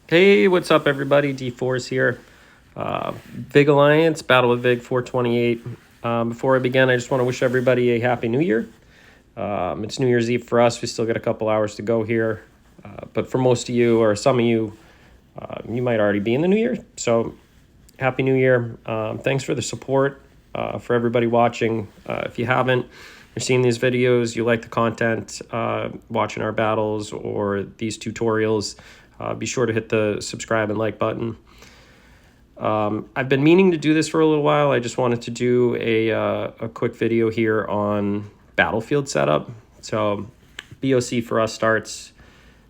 Hey, what's up, everybody? D4s here. Vig Alliance, Battle with Vig 428. Before I begin, I just want to wish everybody a Happy New Year. It's New Year's Eve for us. We still got a couple hours to go here. But for most of you, or some of you, you might already be in the New Year. So, Happy New Year. Thanks for the support for everybody watching. If you haven't, you're seeing these videos, you like the content, watching our battles or these tutorials, be sure to hit the subscribe and like button. I've been meaning to do this for a little while. I just wanted to do a quick video here on battlefield setup. So BOC for us starts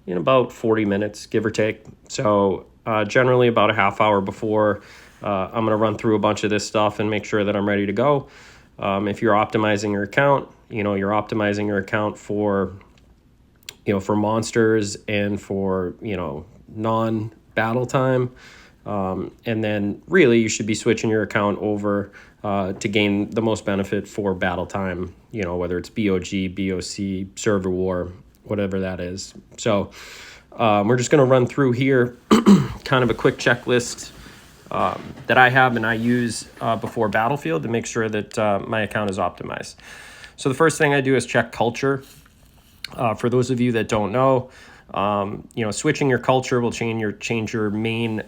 in about 40 minutes, give or take. So generally about a half hour before, I'm going to run through a bunch of this stuff and make sure that I'm ready to go. If you're optimizing your account, you're optimizing your account for monsters and for, non-battle time. And then really you should be switching your account over to gain the most benefit for battle time, whether it's BOG, BOC, server war, whatever that is. So we're just going to run through here kind of a quick checklist that I have and I use before Battlefield to make sure that my account is optimized. So the first thing I do is check culture. For those of you that don't know, switching your culture will change your main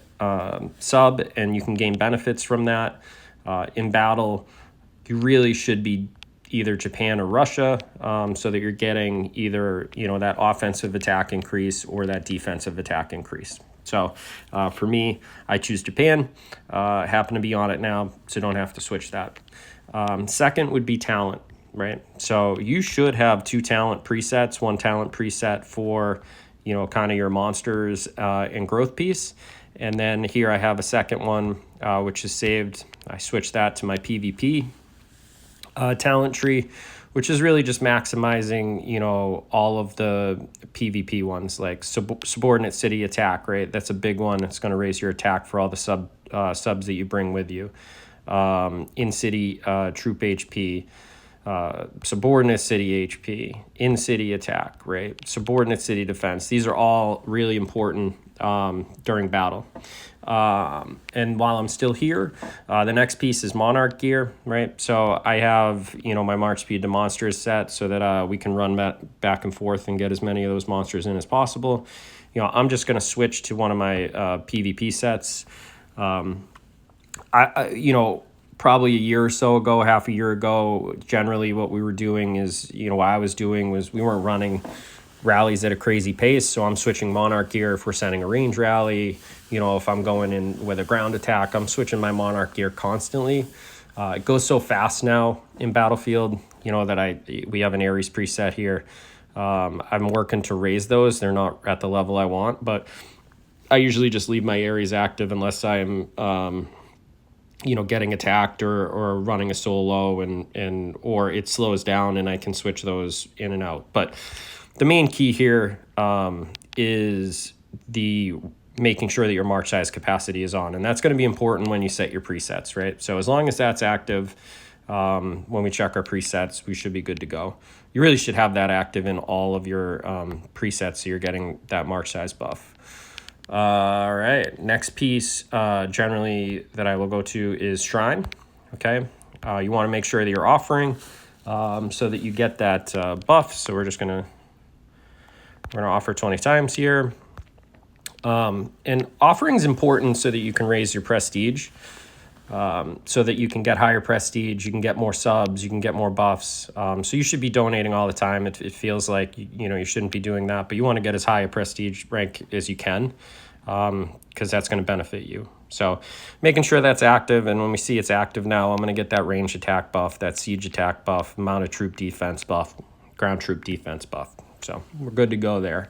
sub, and you can gain benefits from that. In battle, you really should be either Japan or Russia, so that you're getting either that offensive attack increase or that defensive attack increase. So for me, I choose Japan. Happen to be on it now, so don't have to switch that. Second would be talent. Right. So you should have 2 talent presets, 1 talent preset for, kind of your monsters and growth piece. And then here I have a second one, which is saved. I switched that to my PvP talent tree, which is really just maximizing, all of the PvP ones like subordinate city attack. Right. That's a big one. It's going to raise your attack for all the subs that you bring with you. In city troop HP. Subordinate city HP, in-city attack, right? Subordinate city defense. These are all really important during battle. And while I'm still here, the next piece is Monarch gear, right? So I have, my March Speed to Monsters set so that we can run back and forth and get as many of those monsters in as possible. I'm just going to switch to one of my PvP sets. Probably a year or so ago, half a year ago, generally what we were doing is, what I was doing was we weren't running rallies at a crazy pace. So I'm switching Monarch gear if we're sending a range rally. If I'm going in with a ground attack, I'm switching my Monarch gear constantly. It goes so fast now in Battlefield, that we have an Ares preset here. I'm working to raise those. They're not at the level I want, but I usually just leave my Ares active unless I'm getting attacked or running a solo and or it slows down and I can switch those in and out. But the main key here is the making sure that your march size capacity is on. And that's going to be important when you set your presets, right? So as long as that's active, when we check our presets, we should be good to go. You really should have that active in all of your presets so you're getting that march size buff. All right, next piece generally that I will go to is Shrine. Okay, you want to make sure that you're offering so that you get that buff. So we're gonna offer 20 times here. And offering is important so that you can raise your prestige, so that you can get higher prestige, you can get more subs, you can get more buffs. So you should be donating all the time. It feels like you shouldn't be doing that, but you want to get as high a prestige rank as you can, because that's going to benefit you. So making sure that's active, and when we see it's active now, I'm going to get that range attack buff, that siege attack buff, mounted troop defense buff, ground troop defense buff. So we're good to go there.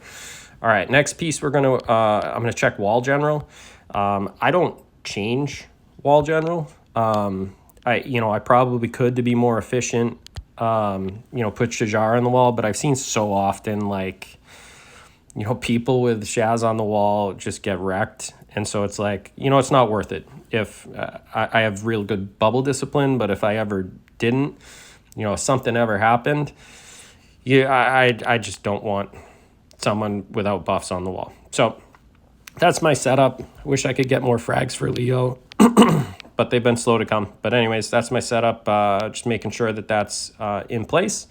All right, next piece I'm going to check wall general. I don't change wall general. I probably could to be more efficient, put Shajar on the wall, but I've seen so often people with Shaz on the wall just get wrecked. And so it's like, it's not worth it. If I have real good bubble discipline, but if I ever didn't, if something ever happened, I just don't want someone without buffs on the wall. So that's my setup. Wish I could get more frags for Leo, but they've been slow to come. But anyways, that's my setup. Just making sure that that's in place.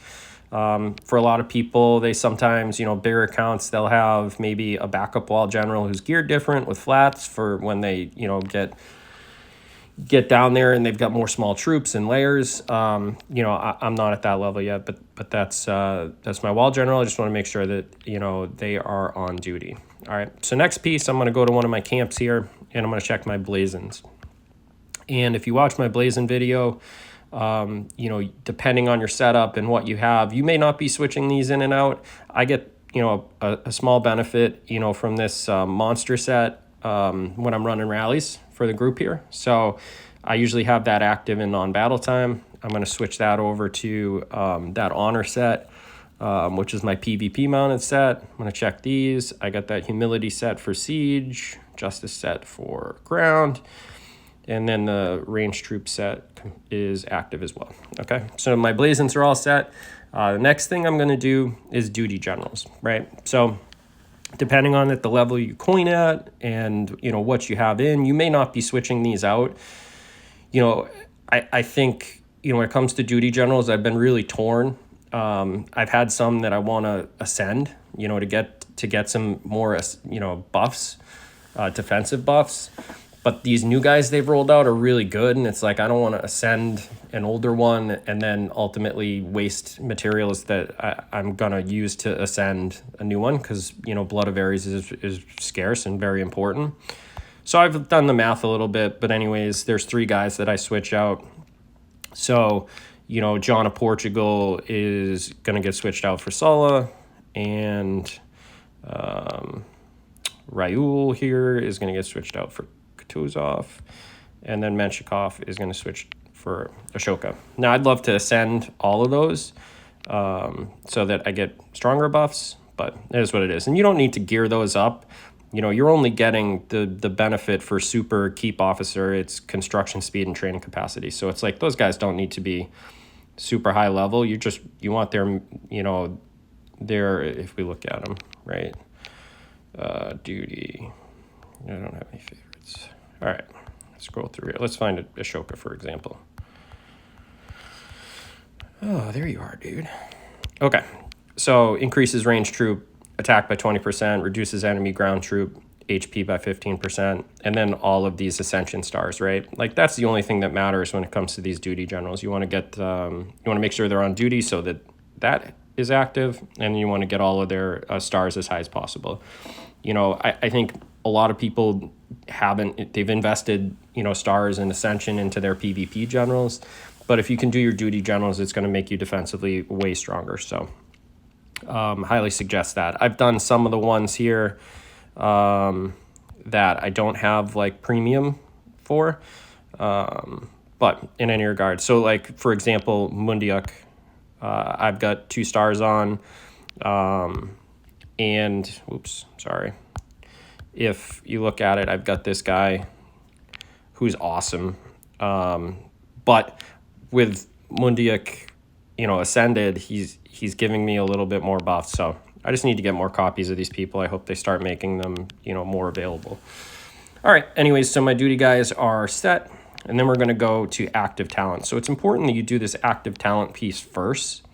For a lot of people, they sometimes, bigger accounts, they'll have maybe a backup wall general who's geared different with flats for when they, get down there and they've got more small troops and layers. I'm not at that level yet, but that's my wall general. I just want to make sure that, they are on duty. All right. So next piece, I'm going to go to one of my camps here and I'm going to check my Blazins. And if you watch my Blazin video, depending on your setup and what you have, you may not be switching these in and out. I get, a small benefit, from this monster set when I'm running rallies for the group here. So I usually have that active in non-battle time. I'm going to switch that over to that honor set, which is my PvP mounted set. I'm going to check these. I got that humility set for siege, justice set for ground, and then the range troop set is active as well. Okay, so my Blazins are all set. The next thing I'm going to do is duty generals, right? So depending on at the level you coin at and, what you have in, you may not be switching these out. I think, when it comes to duty generals, I've been really torn. I've had some that I want to ascend, to get some more, buffs, defensive buffs. But these new guys they've rolled out are really good, and it's like I don't want to ascend an older one and then ultimately waste materials that I'm going to use to ascend a new one because, Blood of Ares is scarce and very important. So I've done the math a little bit, but anyways, there's 3 guys that I switch out. So, John of Portugal is going to get switched out for Sulla, and Raoul here is going to get switched out for Kutuzov, and then Menshikov is going to switch for Ashoka. Now, I'd love to ascend all of those so that I get stronger buffs, but it is what it is. And you don't need to gear those up. You're only getting the benefit for super keep officer. It's construction speed and training capacity. So it's like those guys don't need to be super high level. You want their, if we look at them, right? Duty. I don't have any favorites. All right, let's scroll through here. Let's find Ashoka, for example. Oh, there you are, dude. Okay, so increases range troop attack by 20%, reduces enemy ground troop HP by 15%, and then all of these ascension stars, right? Like that's the only thing that matters when it comes to these duty generals. You want to get, you want to make sure they're on duty so that is active, and you want to get all of their stars as high as possible. I think a lot of people they've invested, stars and ascension into their PvP generals, but if you can do your duty generals, it's going to make you defensively way stronger. So highly suggest that. I've done some of the ones here that I don't have like premium for, but in any regard. So like, for example, Mundiuk, I've got 2 stars on, and oops, sorry. If you look at it, I've got this guy who's awesome. But with Mundiuk, ascended, he's giving me a little bit more buff. So I just need to get more copies of these people. I hope they start making them, more available. All right. Anyways, so my duty guys are set, and then we're going to go to active talent. So it's important that you do this active talent piece first.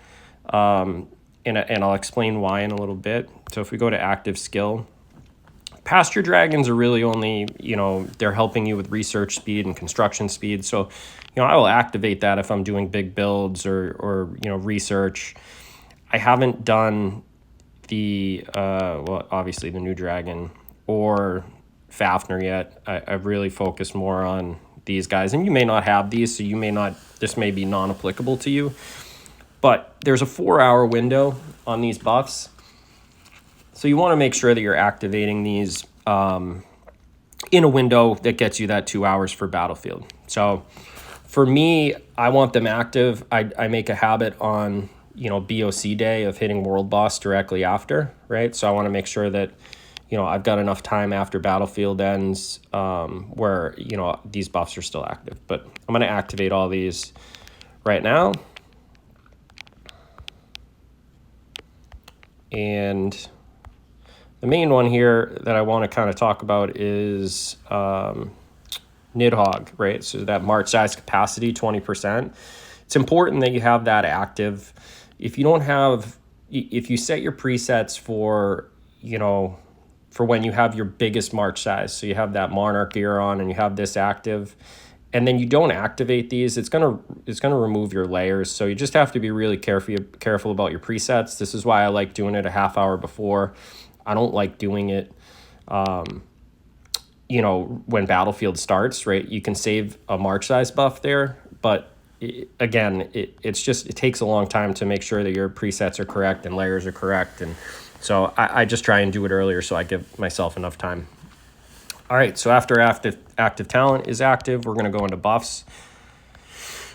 And I'll explain why in a little bit. So if we go to active skill, pasture dragons are really only, they're helping you with research speed and construction speed. So, I will activate that if I'm doing big builds or research. I haven't done the, obviously the new dragon or Fafnir yet. I've really focused more on these guys, and you may not have these, so this may be non-applicable to you, but there's a 4-hour window on these buffs. So you want to make sure that you're activating these in a window that gets you that 2 hours for battlefield. So for me, I want them active. I make a habit on, BOC day of hitting world boss directly after, right? So I want to make sure that, I've got enough time after battlefield ends where, these buffs are still active. But I'm going to activate all these right now. And The main one here that I want to kind of talk about is Nidhogg, right? So that March size capacity, 20%. It's important that you have that active. If you don't have, if you set your presets for, you know, for when you have your biggest March size, so you have that Monarch gear on and you have this active, and then you don't activate these, it's gonna remove your layers. So you just have to be really careful about your presets. This is why I like doing it a half hour before. I don't like doing it, you know, when Battlefield starts, right? You can save a March size buff there, but again, it takes a long time to make sure that your presets are correct and layers are correct. And so I just try and do it earlier so I give myself enough time. All right, so after active talent is active, we're going to go into buffs.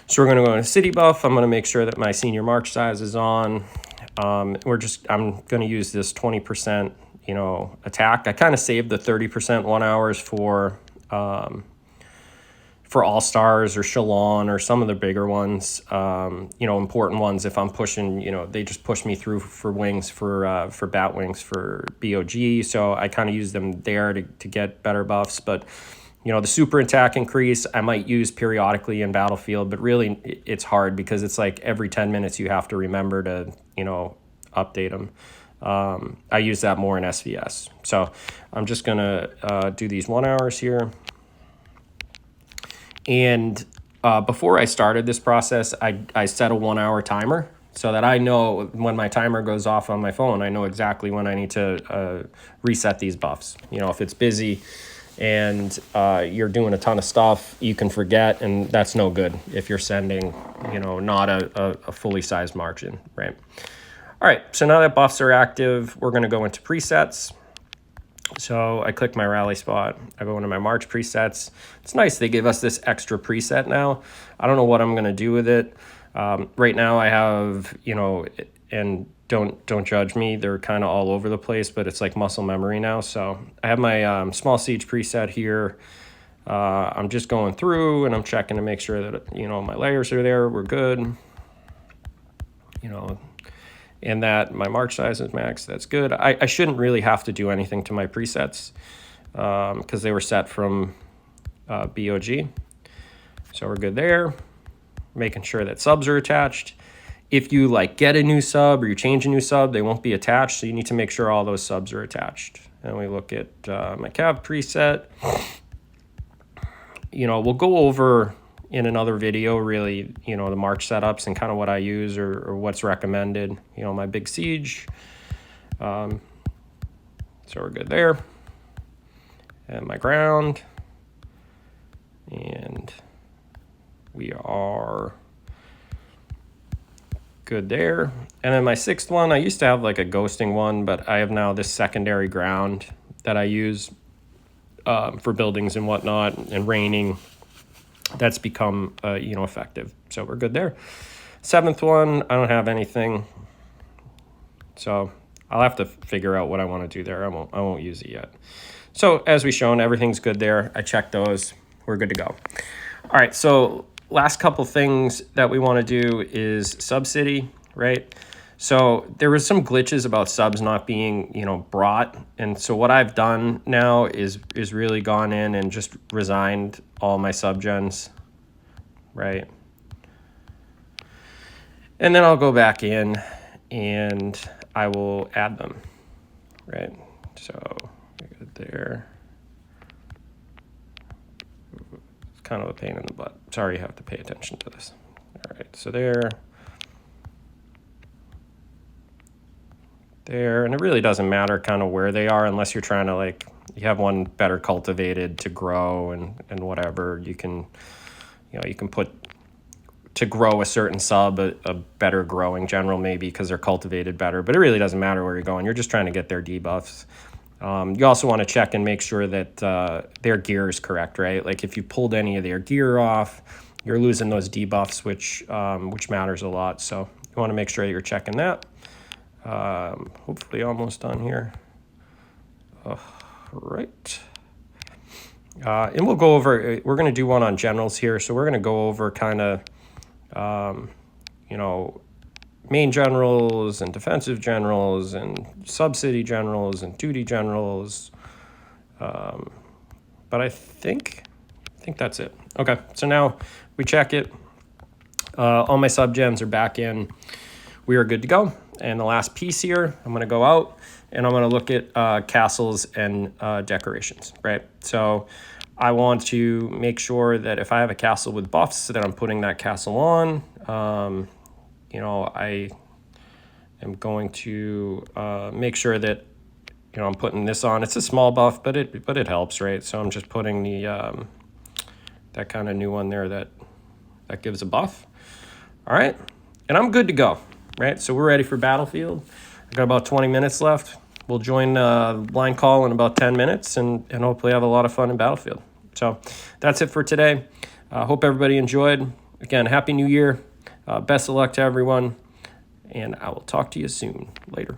So we're going to go into city buff. I'm going to make sure that my senior March size is on. I'm going to use this 20%, you know, attack. I kind of saved the 30% 1 hours for All-Stars or Shalon or some of the bigger ones, you know, important ones. If I'm pushing, you know, they just push me through for wings, for bat wings, for BOG. So I kind of use them there to get better buffs. But, you know, the super attack increase I might use periodically in Battlefield, but really it's hard because it's like every 10 minutes you have to remember to, you know, update them. I use that more in SVS. So I'm just going to do these 1 hours here. And before I started this process, I set a 1 hour timer so that I know when my timer goes off on my phone, I know exactly when I need to reset these buffs. You know, if it's busy and you're doing a ton of stuff, you can forget, and that's no good if you're sending, you know, not a fully sized margin, right? All right, so now that buffs are active, we're going to go into presets. So I click my rally spot. I go into my March presets. It's nice they give us this extra preset now. I don't know what I'm going to do with it. Right now I have, you know, and don't judge me. They're kind of all over the place, but it's like muscle memory now. So I have my small siege preset here. I'm just going through and I'm checking to make sure that, you know, my layers are there. We're good. You know, and that my March size is max. That's good. I shouldn't really have to do anything to my presets because they were set from BOG. So we're good there. Making sure that subs are attached. If you like get a new sub or you change a new sub, they won't be attached. So you need to make sure all those subs are attached. And we look at my Cav preset. You know, we'll go over in another video, really, you know, the March setups and kind of what I use or what's recommended. You know, my big siege. So we're good there. And my ground. And we are good there. And then my sixth one, I used to have like a ghosting one, but I have now this secondary ground that I use for buildings and whatnot and raining. That's become, you know, effective. So we're good there. Seventh one, I don't have anything. So I'll have to figure out what I want to do there. I won't use it yet. So as we've shown, everything's good there. I checked those. We're good to go. All right. So last couple things that we want to do is subcity, right? So there was some glitches about subs not being, you know, brought. And so what I've done now is really gone in and just resigned all my subgens, right? And then I'll go back in and I will add them, right? So good there. It's kind of a pain in the butt. Sorry, you have to pay attention to this. All right, so there. There, and it really doesn't matter kind of where they are unless you're trying to, like, you have one better cultivated to grow and whatever. You can, you know, you can put to grow a certain sub a better growing general maybe because they're cultivated better, but it really doesn't matter where you're going. You're just trying to get their debuffs. You also want to check and make sure that their gear is correct, right? Like if you pulled any of their gear off, you're losing those debuffs, which matters a lot. So you want to make sure that you're checking that. Hopefully almost done here. Right. And we'll go over, we're going to do one on generals here. So we're going to go over kind of, you know, main generals and defensive generals and subsidy generals and duty generals. But I think that's it. Okay, so now we check it. All my subgens are back in. We are good to go. And the last piece here, I'm going to go out and I'm going to look at castles and decorations, right? So I want to make sure that if I have a castle with buffs, that I'm putting that castle on. You know, I am going to make sure that, you know, I'm putting this on. It's a small buff, but it helps, right? So I'm just putting the that kind of new one there that gives a buff. All right, and I'm good to go, right? So we're ready for Battlefield. I got about 20 minutes left. We'll join line call in about 10 minutes and hopefully have a lot of fun in Battlefield. So that's it for today. Hope everybody enjoyed. Again, Happy New Year. Best of luck to everyone, and I will talk to you soon. Later.